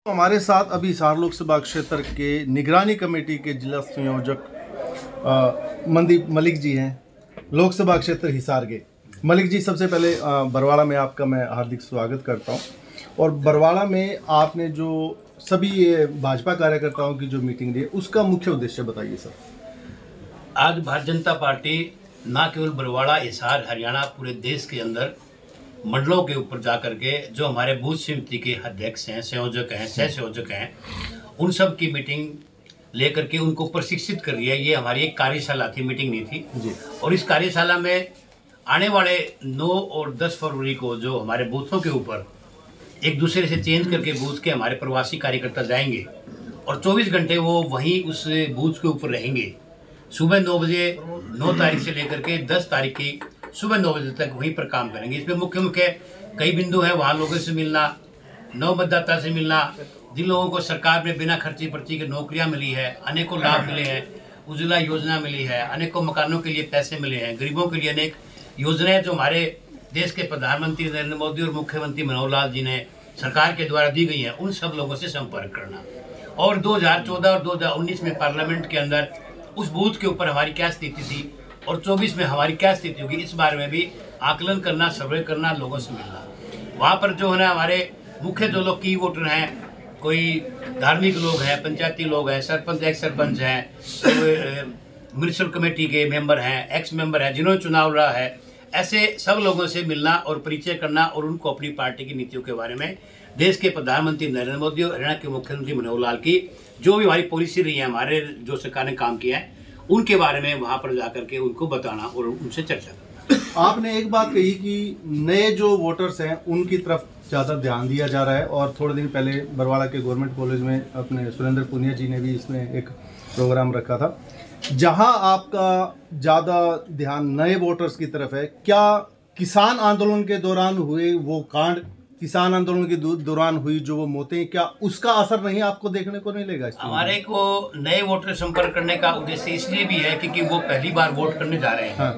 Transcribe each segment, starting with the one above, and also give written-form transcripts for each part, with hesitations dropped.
हमारे साथ अभी हिसार लोकसभा क्षेत्र के निगरानी कमेटी के जिला संयोजक मनदीप मलिक जी हैं, लोकसभा क्षेत्र हिसार के। मलिक जी, सबसे पहले बरवाड़ा में आपका मैं हार्दिक स्वागत करता हूं। और बरवाड़ा में आपने जो सभी भाजपा कार्यकर्ताओं की जो मीटिंग ली, उसका मुख्य उद्देश्य बताइए सर। आज भारतीय जनता पार्टी न केवल बरवाड़ा, हिसार, हरियाणा, पूरे देश के अंदर मंडलों के ऊपर जाकर के जो हमारे बूथ समिति के अध्यक्ष हैं, संयोजक हैं, सह संयोजक हैं, उन सब की मीटिंग लेकर के उनको प्रशिक्षित कर रही है। ये हमारी एक कार्यशाला थी, मीटिंग नहीं थी जी। और इस कार्यशाला में आने वाले 9 और 10 फरवरी को जो हमारे बूथों के ऊपर एक दूसरे से चेंज करके बूथ के हमारे प्रवासी कार्यकर्ता जाएंगे और 24 घंटे वो वहीं उस बूथ के ऊपर रहेंगे। सुबह 9 बजे 9 तारीख से लेकर के 10 तारीख की सुबह 9 बजे तक वहीं पर काम करेंगे। इसमें मुख्य कई बिंदु हैं। वहाँ लोगों से मिलना, नव मतदाता से मिलना, जिन लोगों को सरकार में बिना खर्ची पर्ची के नौकरियां मिली है, अनेकों लाभ मिले हैं, उज्ज्वला योजना मिली है, अनेकों मकानों के लिए पैसे मिले हैं, गरीबों के लिए अनेक योजनाएं जो हमारे देश के प्रधानमंत्री नरेंद्र मोदी और मुख्यमंत्री मनोहर लाल जी ने सरकार के द्वारा दी गई हैं, उन सब लोगों से संपर्क करना। और 2014 और 2019 में पार्लियामेंट के अंदर उस बूथ के ऊपर हमारी क्या स्थिति थी और 24 में हमारी क्या स्थिति होगी, इस बारे में भी आकलन करना, सर्वे करना, लोगों से मिलना। वहाँ पर जो है ना, हमारे मुख्य जो लोग की वोटर हैं, कोई धार्मिक लोग हैं, पंचायती लोग हैं, सरपंच, एक्स सरपंच हैं, म्यूनिसिपल कमेटी के मेंबर हैं, एक्स मेंबर हैं, जिन्होंने चुनाव लड़ा है, ऐसे सब लोगों से मिलना और परिचय करना और उनको अपनी पार्टी की नीतियों के बारे में, देश के प्रधानमंत्री नरेंद्र मोदी और हरियाणा के मुख्यमंत्री मनोहर लाल की जो भी हमारी पॉलिसी रही है, हमारे जो सरकार ने काम किया है, उनके बारे में वहाँ पर जाकर के उनको बताना और उनसे चर्चा करना। आपने एक बात कही कि नए जो वोटर्स हैं उनकी तरफ ज़्यादा ध्यान दिया जा रहा है, और थोड़े दिन पहले बरवाड़ा के गवर्नमेंट कॉलेज में अपने सुरेंद्र पुनिया जी ने भी इसमें एक प्रोग्राम रखा था, जहां आपका ज़्यादा ध्यान नए वोटर्स की तरफ है। क्या किसान आंदोलन के दौरान हुए वो कांड, किसान आंदोलन के दौरान हुई जो वो मौतें, क्या उसका असर नहीं आपको देखने को नहीं मिलेगा? हमारे को नए वोटर संपर्क करने का उद्देश्य इसलिए भी है क्योंकि वो पहली बार वोट करने जा रहे हैं। हाँ।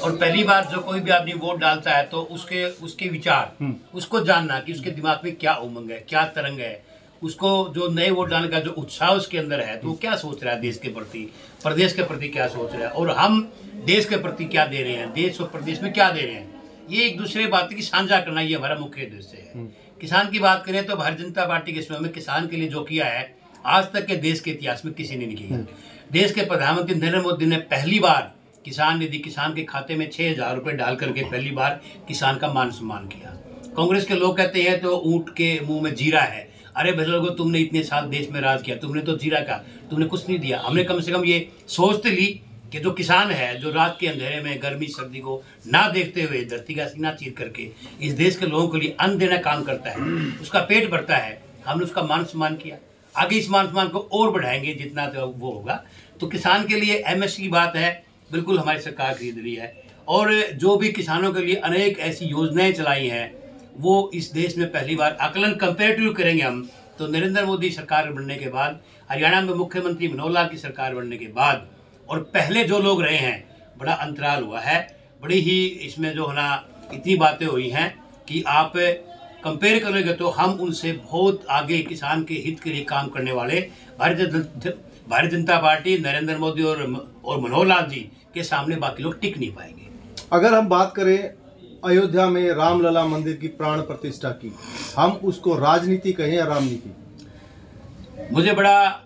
और पहली बार जो कोई भी आदमी वोट डालता है तो उसके विचार, उसको जानना कि उसके दिमाग में क्या उमंग है, क्या तरंग है, उसको जो नए वोट डालने का जो उत्साह उसके अंदर है, तो वो क्या सोच रहा है देश के प्रति, प्रदेश के प्रति क्या सोच रहा है, और हम देश के प्रति क्या दे रहे हैं, देश और प्रदेश में क्या दे रहे हैं, ये एक दूसरे बात की साझा करना, ये हमारा मुख्य उद्देश्य है। किसान की बात करें तो भारतीय जनता पार्टी के समय में किसान के लिए जो किया है, आज तक के देश के इतिहास में किसी ने नहीं किया। देश के प्रधानमंत्री नरेंद्र मोदी ने पहली बार किसान निधि, किसान के खाते में 6,000 रुपये डाल करके पहली बार किसान का मान सम्मान किया। कांग्रेस के लोग कहते हैं तो ऊँट के मुंह में जीरा है। अरे भाई लोगों, तुमने इतने साल देश में राज किया, तुमने तो जीरा का, तुमने कुछ नहीं दिया। हमने कम से कम ये सोचते ली कि जो किसान है, जो रात के अंधेरे में गर्मी सर्दी को ना देखते हुए धरती का सीना चीर करके इस देश के लोगों के लिए अन्न देना काम करता है, उसका पेट भरता है, हमने उसका मान सम्मान किया। आगे इस मान सम्मान को और बढ़ाएंगे जितना तो वो होगा। तो किसान के लिए एमएसपी की बात है, बिल्कुल हमारी सरकार खरीद रही है। और जो भी किसानों के लिए अनेक ऐसी योजनाएं चलाई हैं, वो इस देश में पहली बार आकलन कंपेरेटिव करेंगे हम तो नरेंद्र मोदी सरकार बनने के बाद, हरियाणा में मुख्यमंत्री मनोहर लाल की सरकार बनने के बाद और पहले जो लोग रहे हैं, बड़ा अंतराल हुआ है। बड़ी ही इसमें जो है ना, इतनी बातें हुई हैं कि आप कंपेयर करोगे तो हम उनसे बहुत आगे किसान के हित के लिए काम करने वाले भारतीय जनता पार्टी, नरेंद्र मोदी और मनोहर लाल जी के सामने बाकी लोग टिक नहीं पाएंगे। अगर हम बात करें अयोध्या में रामलला मंदिर की प्राण प्रतिष्ठा की, हम उसको राजनीति कहें या रामनीति? मुझे बड़ा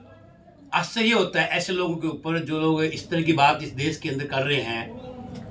आश्चर्य होता है ऐसे लोगों के ऊपर जो लोग इस तरह की बात इस देश के अंदर कर रहे हैं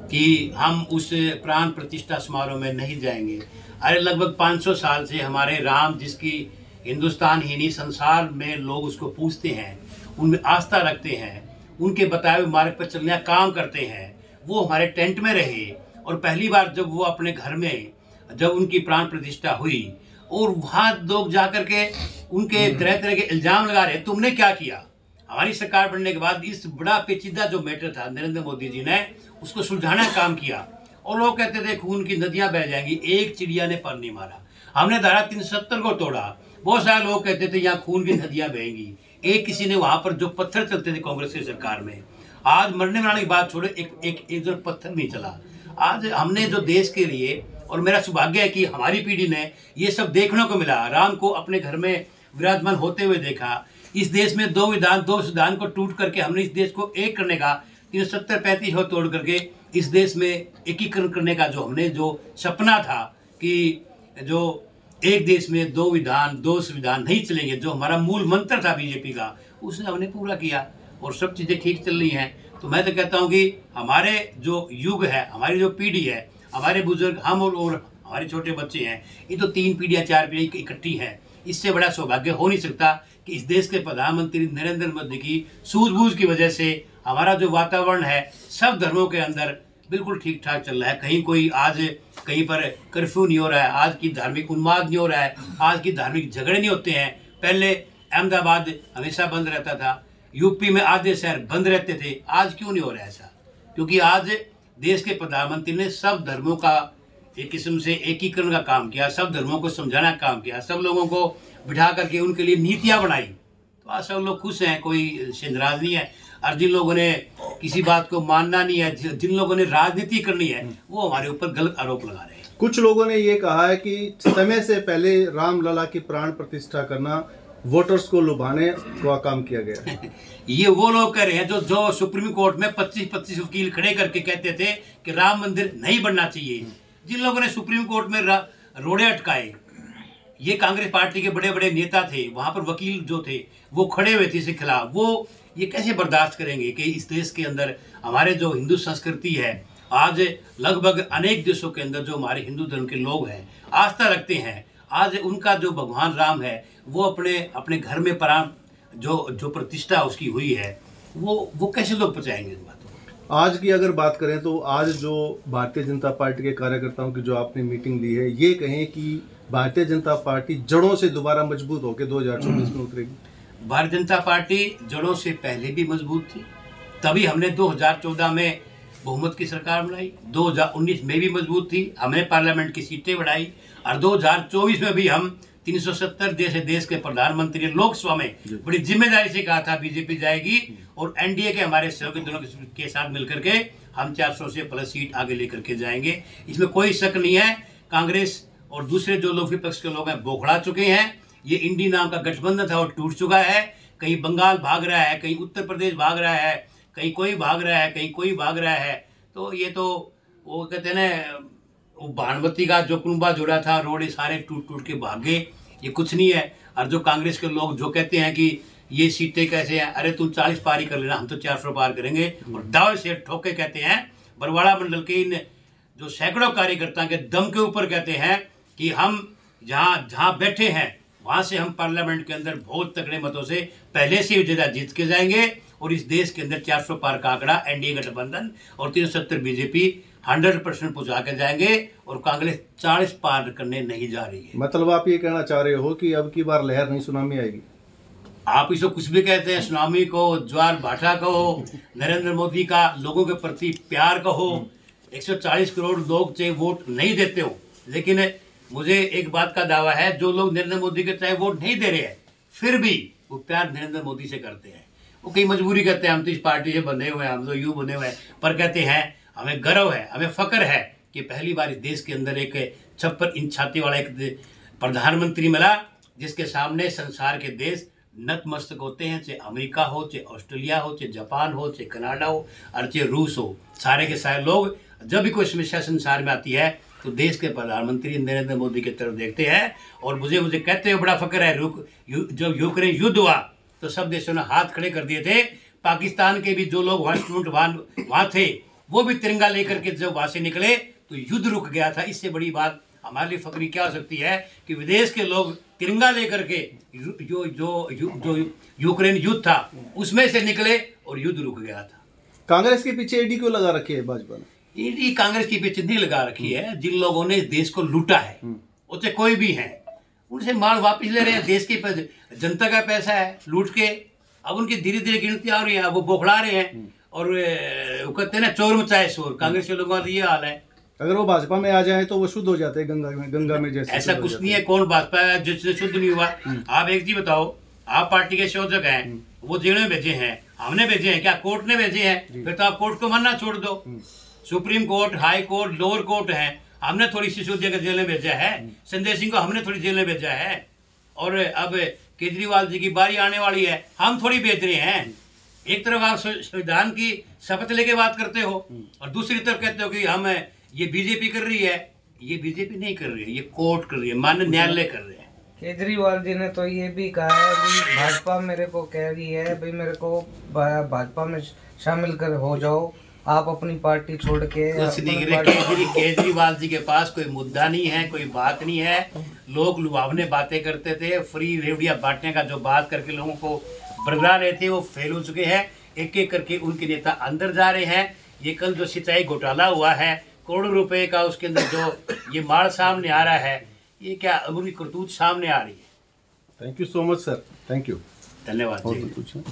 कि हम उस प्राण प्रतिष्ठा समारोह में नहीं जाएंगे। अरे लगभग 500 साल से हमारे राम, जिसकी हिंदुस्तान ही नहीं संसार में लोग उसको पूजते हैं, उनमें आस्था रखते हैं, उनके बताए हुए मार्ग पर चलने का काम करते हैं, वो हमारे टेंट में रहे। और पहली बार जब वो अपने घर में, जब उनकी प्राण प्रतिष्ठा हुई और वहाँ लोग जाकर के उनके तरह तरह के इल्ज़ाम लगा रहे, तुमने क्या किया। हमारी सरकार बनने के बाद इस बड़ा पेचीदा जो मैटर था, नरेंद्र मोदी जी ने उसको सुलझाने का काम किया। और लोग कहते थे खून की नदियां बह जाएंगी, एक चिड़िया ने पर नहीं मारा। हमने धारा 370 को तोड़ा। बहुत सारे लोग कहते थे यहाँ खून की नदियां बहेंगी, एक किसी ने वहां पर जो पत्थर चलते थे कांग्रेस की सरकार में, आज मरने मराने की बात छोड़े, एक जो पत्थर नहीं चला। आज हमने जो देश के लिए, और मेरा सौभाग्य है कि हमारी पीढ़ी ने ये सब देखने को मिला। राम को अपने घर में विराजमान होते हुए देखा। इस देश में दो संविधान को टूट करके हमने इस देश को एक करने का 370-35 हो तोड़ करके इस देश में एकीकरण करने का जो हमने जो सपना था कि जो एक देश में दो विधान दो संविधान नहीं चलेंगे, जो हमारा मूल मंत्र था बीजेपी का, उसने हमने पूरा किया और सब चीज़ें ठीक चल रही हैं। तो मैं तो कहता हूँ कि हमारे जो युग है, हमारी जो पीढ़ी है, हमारे बुजुर्ग, हम और हमारे छोटे बच्चे हैं, ये तो 3 पीढ़ियाँ 4 पीढ़ियाँ इकट्ठी हैं। इससे बड़ा सौभाग्य हो नहीं सकता कि इस देश के प्रधानमंत्री नरेंद्र मोदी की सूझबूझ की वजह से हमारा जो वातावरण है सब धर्मों के अंदर बिल्कुल ठीक ठाक चल रहा है। कहीं कोई आज कहीं पर कर्फ्यू नहीं हो रहा है, आज की धार्मिक उन्माद नहीं हो रहा है, आज की धार्मिक झगड़े नहीं होते हैं। पहले अहमदाबाद हमेशा बंद रहता था, यूपी में आधे शहर बंद रहते थे, आज क्यों नहीं हो रहा है ऐसा? क्योंकि आज देश के प्रधानमंत्री ने सब धर्मों का एक किस्म से एकीकरण का काम किया, सब धर्मों को समझाना का काम किया, सब लोगों को बिठा करके उनके लिए नीतियाँ बनाई। तो आज सब लोग खुश हैं, कोई नाराज नहीं है। और जिन लोगों ने किसी बात को मानना नहीं है, जिन लोगों ने राजनीति करनी है, वो हमारे ऊपर गलत आरोप लगा रहे हैं। कुछ लोगों ने ये कहा है कि समय से पहले रामलला की प्राण प्रतिष्ठा करना वोटर्स को लुभाने का काम किया गया। ये वो लोग कह रहे हैं जो सुप्रीम कोर्ट में 25-25 वकील खड़े करके कहते थे कि राम मंदिर नहीं बनना चाहिए। जिन लोगों ने सुप्रीम कोर्ट में रोड़े अटकाए, ये कांग्रेस पार्टी के बड़े बड़े नेता थे, वहां पर वकील जो थे वो खड़े हुए थे इसके खिलाफ। वो ये कैसे बर्दाश्त करेंगे कि इस देश के अंदर हमारे जो हिंदू संस्कृति है, आज लगभग अनेक देशों के अंदर जो हमारे हिंदू धर्म के लोग हैं, आस्था रखते हैं, आज उनका जो भगवान राम है वो अपने घर में प्राण जो प्रतिष्ठा उसकी हुई है, वो कैसे लोग पचाएंगे इस बात को? आज की अगर बात करें तो आज जो भारतीय जनता पार्टी के कार्यकर्ताओं की जो आपने मीटिंग ली है, ये कहें कि भारतीय जनता पार्टी जड़ों से दोबारा मजबूत होकर 2024 में उतरेगी। भारतीय जनता पार्टी जड़ों से पहले भी मजबूत थी, तभी हमने 2014 में बहुमत की सरकार बनाई, 2019 में भी मजबूत थी, हमने पार्लियामेंट की सीटें बढ़ाई, और 2024 में भी हम 370 जैसे देश के प्रधानमंत्री लोकसभा में बड़ी जिम्मेदारी से कहा था बीजेपी जाएगी, और एनडीए के हमारे सहयोगी दोनों के साथ मिलकर के हम 400 से प्लस सीट आगे लेकर के जाएंगे। इसमें कोई शक नहीं है। कांग्रेस और दूसरे जो लोग विपक्ष के लोग हैं बौखला चुके हैं। ये इंडी नाम का गठबंधन था वो टूट चुका है। कहीं बंगाल भाग रहा है, कहीं उत्तर प्रदेश भाग रहा है, कहीं कोई भाग रहा है, कहीं कोई भाग रहा है। तो ये तो वो कहते हैं ना, वो भानुमती का जो कुंबा जोड़ा था, रोड सारे टूट टूट के भागे, ये कुछ नहीं है। और जो कांग्रेस के लोग जो कहते हैं कि ये सीटें कैसे हैं, अरे तुम 40 पार ही कर लेना, हम तो 400 पार करेंगे, और दावे से ठोक के कहते हैं। बरवाड़ा मंडल के इन जो सैकड़ों कार्यकर्ता के दम के ऊपर कहते हैं कि हम जहाँ बैठे हैं वहाँ से हम पार्लियामेंट के अंदर बहुत तगड़े मतों से पहले से विजेता जीत के जाएंगे, और इस देश के अंदर 400 पार का आंकड़ा एनडीए गठबंधन और 370 बीजेपी 100% पहुँचा के जाएंगे, और कांग्रेस 40 पार करने नहीं जा रही है। मतलब आप ये कहना चाह रहे हो कि अब की बार लहर नहीं सुनामी आएगी? आप इसको कुछ भी कहते हैं, सुनामी कहो, ज्वार भाटा कहो, नरेंद्र मोदी का लोगों के प्रति प्यार कहो, 140 करोड़ लोग चाहे वोट नहीं देते हो, लेकिन मुझे एक बात का दावा है, जो लोग नरेंद्र मोदी के चाहे वोट नहीं दे रहे हैं, फिर भी वो प्यार नरेंद्र मोदी से करते हैं। वो कई मजबूरी करते हैं, हम तो इस पार्टी से बंधे हुए हैं, हम तो यूँ बंधे हुए हैं, पर कहते हैं हमें गर्व है, हमें फख्र है कि पहली बार इस देश के अंदर एक 56 इंच छाती वाला एक प्रधानमंत्री मिला, जिसके सामने संसार के देश नतमस्तक होते हैं, चाहे अमेरिका हो, चाहे ऑस्ट्रेलिया हो, चाहे जापान हो, चाहे कनाडा हो, और चाहे रूस हो। सारे के सारे लोग जब भी कोई समस्या संसार में आती है तो देश के प्रधानमंत्री नरेंद्र मोदी की तरफ देखते हैं। और मुझे कहते हुए बड़ा फख्र है, जब यूक्रेन युद्ध हुआ तो सब देशों ने हाथ खड़े कर दिए थे। पाकिस्तान के भी जो लोग वहाँ थे वो भी तिरंगा लेकर के जब वहाँ से निकले तो युद्ध रुक गया था। इससे बड़ी बात हमारे लिए फख्री क्या हो सकती है कि विदेश के लोग तिरंगा लेकर के जो यूक्रेन युद्ध था उसमें से निकले और युद्ध रुक गया था। कांग्रेस के पीछे ईडी क्यों लगा रखी है भाजपा ने? ईडी कांग्रेस के पीछे नहीं लगा रखी है। जिन लोगों ने देश को लूटा है, उसे कोई भी है, उनसे माल वापस ले रहे हैं। देश की जनता का पैसा है लूट के, अब उनकी धीरे धीरे गिनती आ रही है, वो बौखला रहे हैं। और वो कहते हैं ना, चोर मचाए शोर। कांग्रेस के लोगों का ये हाल है। अगर वो भाजपा में आ जाए तो वो शुद्ध हो जाते हैं गंगा में जैसे। ऐसा कुछ नहीं है। कौन भाजपा है जिससे शुद्ध नहीं हुआ? आप एक चीज बताओ, आप पार्टी के संयोजक हैं, वो जेल में भेजे हैं, हमने भेजे हैं, क्या कोर्ट ने भेजे हैं? फिर तो आप कोर्ट को मानना छोड़ दो। Supreme court, high court, lower court है, हमने थोड़ी सिसोदिया को जेल में भेजा है, संजय सिंह को हमने थोड़ी जेल में भेजा है। और अब केजरीवाल जी की बारी आने वाली है, हम थोड़ी बेच रहे हैं। एक तरफ आप संविधान की शपथ लेके बात करते हो और दूसरी तरफ कहते हो कि हम ये बीजेपी कर रही है। ये बीजेपी नहीं कर रही है, ये कोर्ट कर रही है, माननीय न्यायालय कर रहे हैं। केजरीवाल जी ने तो ये भी कहा है कि भाजपा मेरे को कह रही है भाई मेरे को भाजपा में शामिल कर हो जाओ, आप अपनी पार्टी छोड़ के कुछ नहीं अपनी करे। केजरीवाल जी के पास कोई मुद्दा नहीं है, कोई बात नहीं है। लोग लुभावने बातें करते थे, फ्री रेवड़ियां बांटने का जो बात करके लोगों को बरगला रहे थे, वो फेल हो चुके हैं। एक एक करके उनके नेता अंदर जा रहे हैं। ये कल जो सिंचाई घोटाला हुआ है, करोड़ों रुपए का, उसके अंदर जो ये माल सामने आ रहा है, ये क्या उनकी करतूत सामने आ रही है। Thank you so much sir, thank you. धन्यवाद और जी। तो कुछ है?